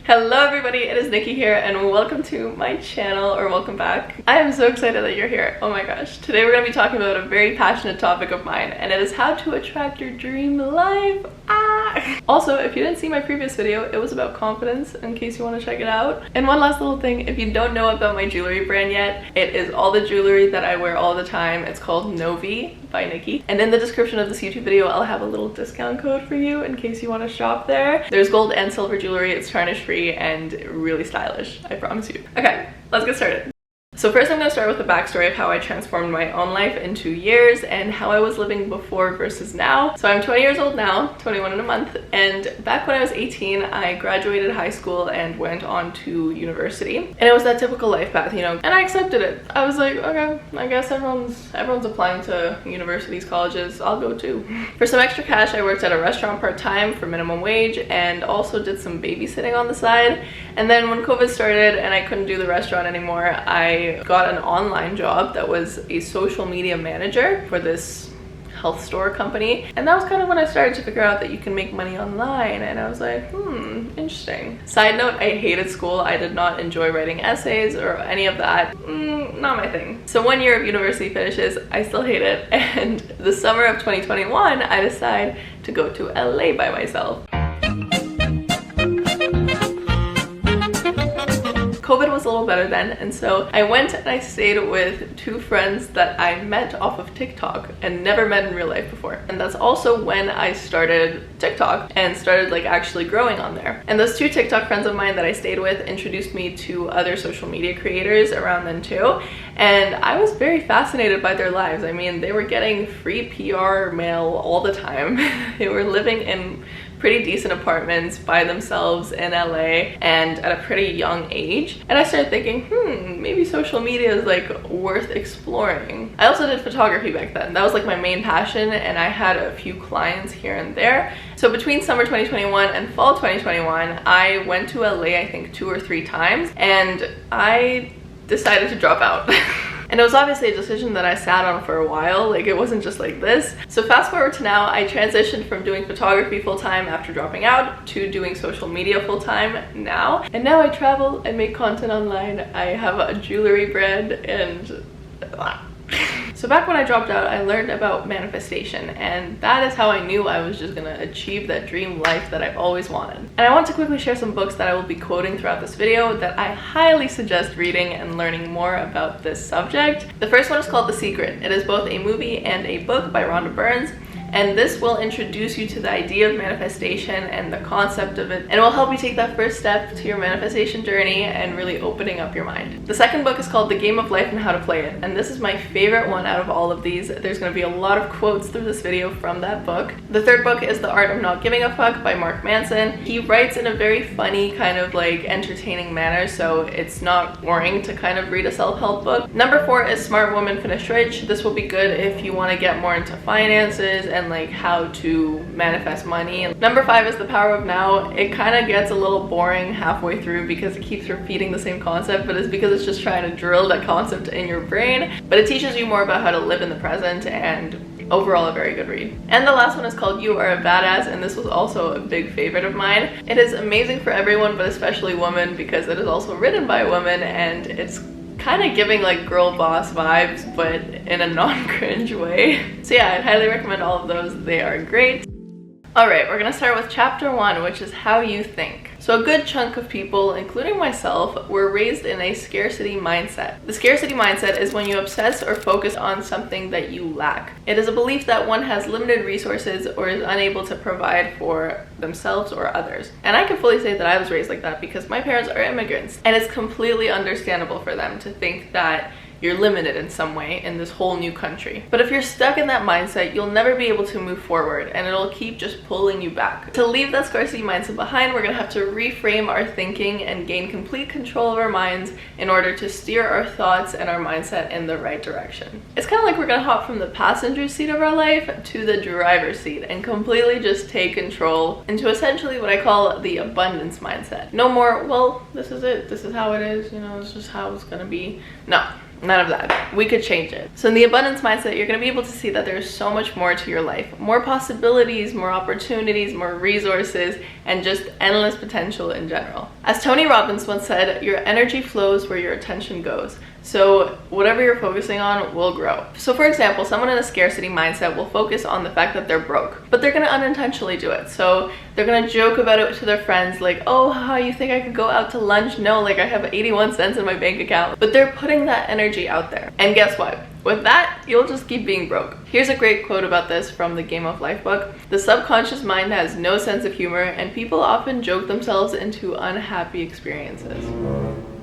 Hello everybody, it is Nikki here and welcome to my channel, or welcome back. I am so excited that you're here. Oh my gosh. Today we're going to be talking about a very passionate topic of mine, and it is how to attract your dream life. Also, if you didn't see my previous video, it was about confidence, in case you want to check it out. And one last little thing, if you don't know about my jewelry brand yet, it is all the jewelry that I wear all the time. It's called 𝐁𝐿𝐬 by Nikki. And in the description of this YouTube video, I'll have a little discount code for you in case you want to shop there. There's gold and silver jewelry. It's tarnish free and really stylish, I promise you. Okay, let's get started. So first I'm going to start with the backstory of how I transformed my own life in 2 years and how I was living before versus now. So I'm 20 years old now, 21 in a month, and back when I was 18 I graduated high school and went on to university. And it was that typical life path, you know, and I accepted it. I was like, okay, I guess everyone's applying to universities, colleges, I'll go too. For some extra cash I worked at a restaurant part-time for minimum wage and also did some babysitting on the side. And then when COVID started and I couldn't do the restaurant anymore, I got an online job that was a social media manager for this health store company. And that was kind of when I started to figure out that you can make money online, and I was like, interesting. Side note, I hated school. I did not enjoy writing essays or any of that. Not my thing. So 1 year of university finishes, I still hate it, and the summer of 2021 I decide to go to LA by myself. COVID was a little better then, and so I went and I stayed with two friends that I met off of TikTok and never met in real life before. And that's also when I started TikTok and started like actually growing on there. And those two TikTok friends of mine that I stayed with introduced me to other social media creators around then too. And I was very fascinated by their lives. I mean, they were getting free PR mail all the time. They were living in pretty decent apartments by themselves in LA and at a pretty young age. And I started thinking, maybe social media is like worth exploring. I also did photography back then. That was like my main passion, and I had a few clients here and there. So between summer 2021 and fall 2021, I went to LA I think 2 or 3 times, and I decided to drop out. And it was obviously a decision that I sat on for a while. Like, it wasn't just like this. So fast forward to now, I transitioned from doing photography full-time after dropping out to doing social media full-time now. And now I travel and make content online. I have a jewelry brand, and so back when I dropped out, I learned about manifestation, and that is how I knew I was just gonna achieve that dream life that I've always wanted. And I want to quickly share some books that I will be quoting throughout this video that I highly suggest reading and learning more about this subject. The first one is called The Secret. It is both a movie and a book by Rhonda Byrne. And this will introduce you to the idea of manifestation and the concept of it, and it will help you take that first step to your manifestation journey and really opening up your mind. The second book is called The Game of Life and How to Play It, and this is my favorite one out of all of these. There's going to be a lot of quotes through this video from that book. The third book is The Art of Not Giving a Fuck by Mark Manson. He writes in a very funny, kind of like entertaining manner, so it's not boring to kind of read a self-help book. Number 4 is Smart Woman Finish Rich. This will be good if you want to get more into finances and like how to manifest money. And number 5 is The Power of Now. It kind of gets a little boring halfway through because it keeps repeating the same concept, but it's because it's just trying to drill that concept in your brain. But it teaches you more about how to live in the present, and overall a very good read. And the last one is called You Are a Badass, and this was also a big favorite of mine. It is amazing for everyone, but especially women, because it is also written by a woman, and it's kind of giving like girl boss vibes, but in a non-cringe way. So yeah, I'd highly recommend all of those. They are great. Alright, we're gonna start with chapter 1, which is how you think. So a good chunk of people, including myself, were raised in a scarcity mindset. The scarcity mindset is when you obsess or focus on something that you lack. It is a belief that one has limited resources or is unable to provide for themselves or others. And I can fully say that I was raised like that because my parents are immigrants, and it's completely understandable for them to think that you're limited in some way in this whole new country. But if you're stuck in that mindset, you'll never be able to move forward, and it'll keep just pulling you back. To leave that scarcity mindset behind, we're gonna have to reframe our thinking and gain complete control of our minds in order to steer our thoughts and our mindset in the right direction. It's kind of like we're gonna hop from the passenger seat of our life to the driver's seat and completely just take control into essentially what I call the abundance mindset. No more, well, this is it, this is how it is, you know, it's just how it's gonna be. No. None of that. We could change it. So in the abundance mindset, you're going to be able to see that there's so much more to your life. More possibilities, more opportunities, more resources, and just endless potential in general. As Tony Robbins once said, your energy flows where your attention goes. So whatever you're focusing on will grow. So for example, someone in a scarcity mindset will focus on the fact that they're broke, but they're gonna unintentionally do it. So they're gonna joke about it to their friends like, oh, how you think I could go out to lunch? No, like I have 81 cents in my bank account. But they're putting that energy out there. And guess what? With that, you'll just keep being broke. Here's a great quote about this from the Game of Life book. The subconscious mind has no sense of humor, and people often joke themselves into unhappy experiences.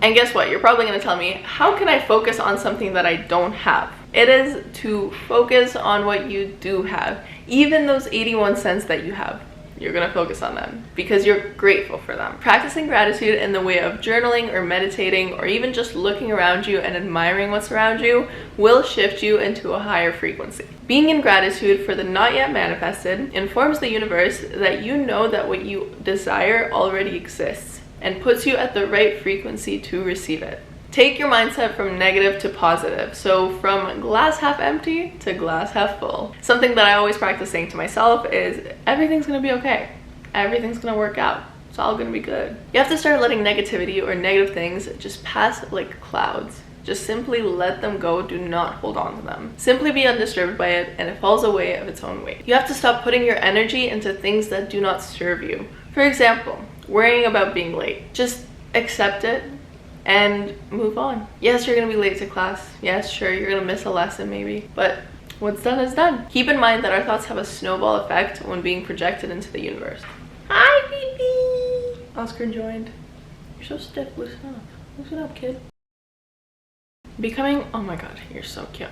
And guess what? You're probably going to tell me, how can I focus on something that I don't have? It is to focus on what you do have. Even those 81 cents that you have, you're going to focus on them because you're grateful for them. Practicing gratitude in the way of journaling or meditating or even just looking around you and admiring what's around you will shift you into a higher frequency. Being in gratitude for the not yet manifested informs the universe that you know that what you desire already exists and puts you at the right frequency to receive it. Take your mindset from negative to positive. So from glass half empty to glass half full. Something that I always practice saying to myself is everything's gonna be okay. Everything's gonna work out. It's all gonna be good. You have to start letting negativity or negative things just pass like clouds. Just simply let them go. Do not hold on to them. Simply be undisturbed by it and it falls away of its own weight. You have to stop putting your energy into things that do not serve you. For example, worrying about being late. Just accept it and move on. Yes, you're gonna be late to class. Yes, sure, you're gonna miss a lesson maybe, but what's done is done. Keep in mind that our thoughts have a snowball effect when being projected into the universe. Hi, baby! Oscar joined. You're so stiff, loosen up. Loosen up, kid. Becoming, oh my god, you're so cute.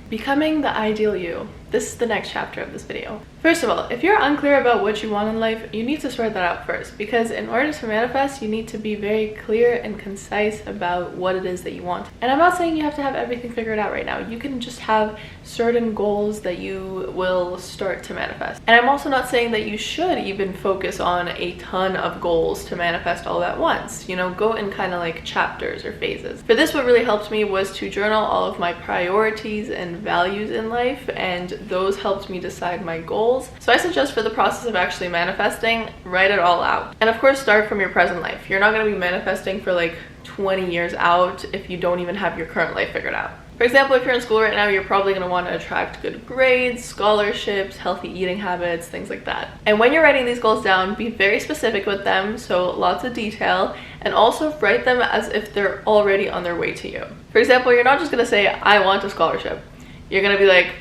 Becoming the ideal you. This is the next chapter of this video. First of all, if you're unclear about what you want in life, you need to sort that out first, because in order to manifest, you need to be very clear and concise about what it is that you want. And I'm not saying you have to have everything figured out right now. You can just have certain goals that you will start to manifest. And I'm also not saying that you should even focus on a ton of goals to manifest all at once. You know, go in kind of like chapters or phases. For this, what really helped me was to journal all of my priorities and values in life, and those helped me decide my goals. So I suggest for the process of actually manifesting, write it all out. And of course, start from your present life. You're not going to be manifesting for like 20 years out if you don't even have your current life figured out. For example, if you're in school right now, you're probably going to want to attract good grades, scholarships, healthy eating habits, things like that. And when you're writing these goals down, be very specific with them, so lots of detail, and also write them as if they're already on their way to you. For example, you're not just going to say, I want a scholarship. You're going to be like,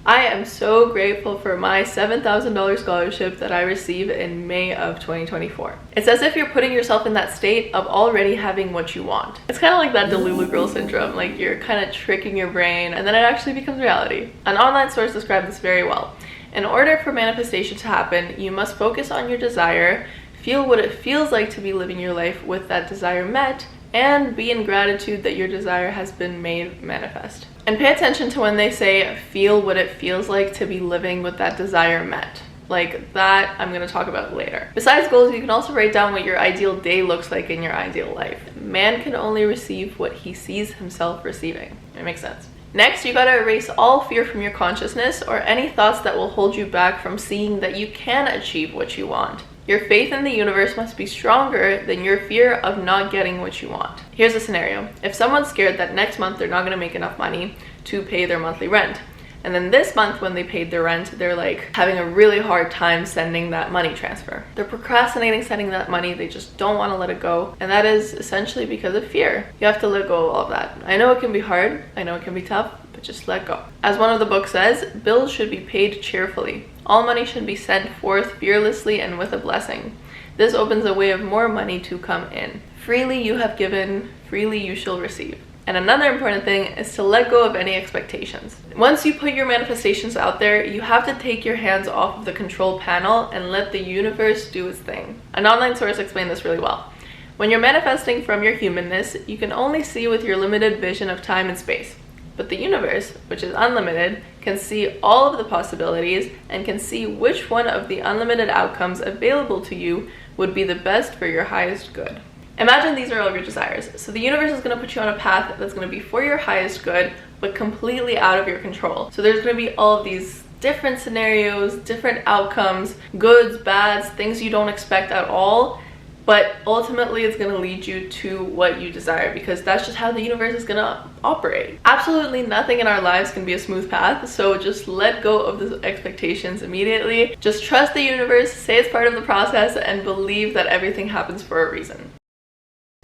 I am so grateful for my $7,000 scholarship that I received in May of 2024. It's as if you're putting yourself in that state of already having what you want. It's kind of like that Delulu girl syndrome, like you're kind of tricking your brain and then it actually becomes reality. An online source described this very well. In order for manifestation to happen, you must focus on your desire, feel what it feels like to be living your life with that desire met, and be in gratitude that your desire has been made manifest. And pay attention to when they say feel what it feels like to be living with that desire met. Like that, I'm going to talk about later. Besides goals, you can also write down what your ideal day looks like in your ideal life. Man can only receive what he sees himself receiving. It makes sense. Next, you gotta erase all fear from your consciousness or any thoughts that will hold you back from seeing that you can achieve what you want. Your faith in the universe must be stronger than your fear of not getting what you want. Here's a scenario. If someone's scared that next month they're not gonna make enough money to pay their monthly rent, and then this month when they paid their rent, they're like having a really hard time sending that money transfer. They're procrastinating sending that money, they just don't want to let it go. And that is essentially because of fear. You have to let go of all of that. I know it can be hard, I know it can be tough, but just let go. As one of the books says, bills should be paid cheerfully. All money should be sent forth fearlessly and with a blessing. This opens a way of more money to come in. Freely you have given, freely you shall receive. And another important thing is to let go of any expectations. Once you put your manifestations out there, you have to take your hands off of the control panel and let the universe do its thing. An online source explained this really well. When you're manifesting from your humanness, you can only see with your limited vision of time and space. But the universe, which is unlimited, can see all of the possibilities and can see which one of the unlimited outcomes available to you would be the best for your highest good. Imagine these are all your desires. So the universe is going to put you on a path that's going to be for your highest good, but completely out of your control. So there's going to be all of these different scenarios, different outcomes, goods, bads, things you don't expect at all. But ultimately, it's going to lead you to what you desire, because that's just how the universe is going to operate. Absolutely nothing in our lives can be a smooth path, so just let go of those expectations immediately. Just trust the universe, say it's part of the process, and believe that everything happens for a reason.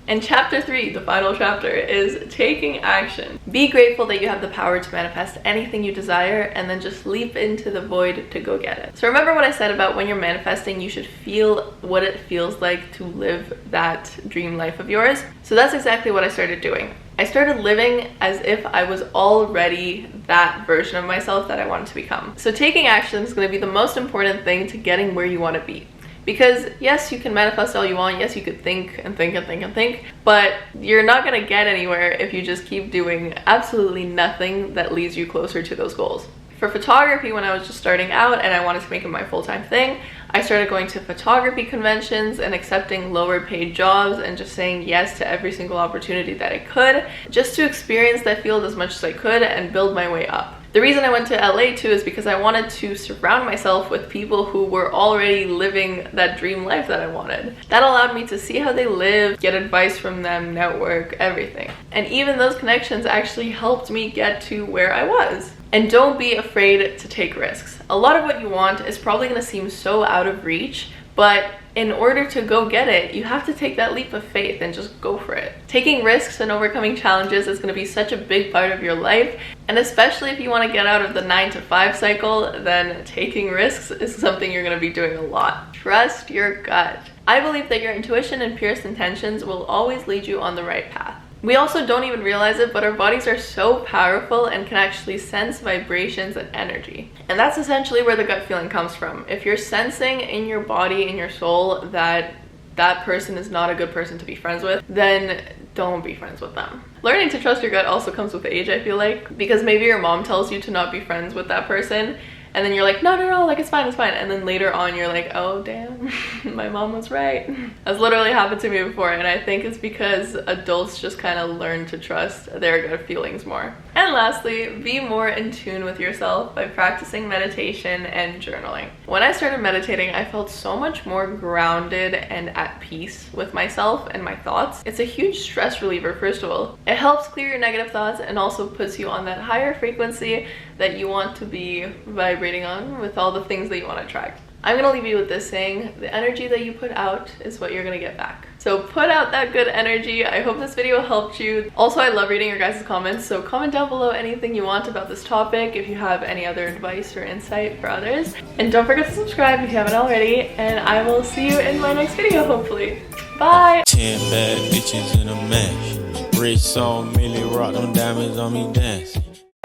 And chapter 3, the final chapter, is taking action. Be grateful that you have the power to manifest anything you desire, and then just leap into the void to go get it. So remember what I said about when you're manifesting, you should feel what it feels like to live that dream life of yours. So that's exactly what I started doing. I started living as if I was already that version of myself that I wanted to become. So taking action is going to be the most important thing to getting where you want to be. Because yes, you can manifest all you want, yes, you could think and think and think and think, but you're not gonna get anywhere if you just keep doing absolutely nothing that leads you closer to those goals. For photography, when I was just starting out and I wanted to make it my full-time thing, I started going to photography conventions and accepting lower paid jobs and just saying yes to every single opportunity that I could, just to experience that field as much as I could and build my way up. The reason I went to LA too is because I wanted to surround myself with people who were already living that dream life that I wanted. That allowed me to see how they live, get advice from them, network, everything. And even those connections actually helped me get to where I was. And don't be afraid to take risks. A lot of what you want is probably going to seem so out of reach, but in order to go get it, you have to take that leap of faith and just go for it. Taking risks and overcoming challenges is going to be such a big part of your life, and especially if you want to get out of the 9-to-5 cycle, then taking risks is something you're going to be doing a lot. Trust your gut. I believe that your intuition and purest intentions will always lead you on the right path. We also don't even realize it, but our bodies are so powerful and can actually sense vibrations and energy. And that's essentially where the gut feeling comes from. If you're sensing in your body, in your soul, that that person is not a good person to be friends with, then don't be friends with them. Learning to trust your gut also comes with age, I feel like, because maybe your mom tells you to not be friends with that person, and then you're like, no, like it's fine. And then later on you're like, oh damn, my mom was right. That's literally happened to me before, and I think it's because adults just kind of learn to trust their gut feelings more. And lastly, be more in tune with yourself by practicing meditation and journaling. When I started meditating, I felt so much more grounded and at peace with myself and my thoughts. It's a huge stress reliever, first of all. It helps clear your negative thoughts and also puts you on that higher frequency that you want to be vibrating on with all the things that you want to attract. I'm gonna leave you with this saying: the energy that you put out is what you're gonna get back. So put out that good energy. I hope this video helped you. Also, I love reading your guys' comments, so comment down below anything you want about this topic, if you have any other advice or insight for others. And don't forget to subscribe if you haven't already, and I will see you in my next video, hopefully. Bye! 10 bad bitches in a match. Rich song, Millie rock, them diamonds on me dancing.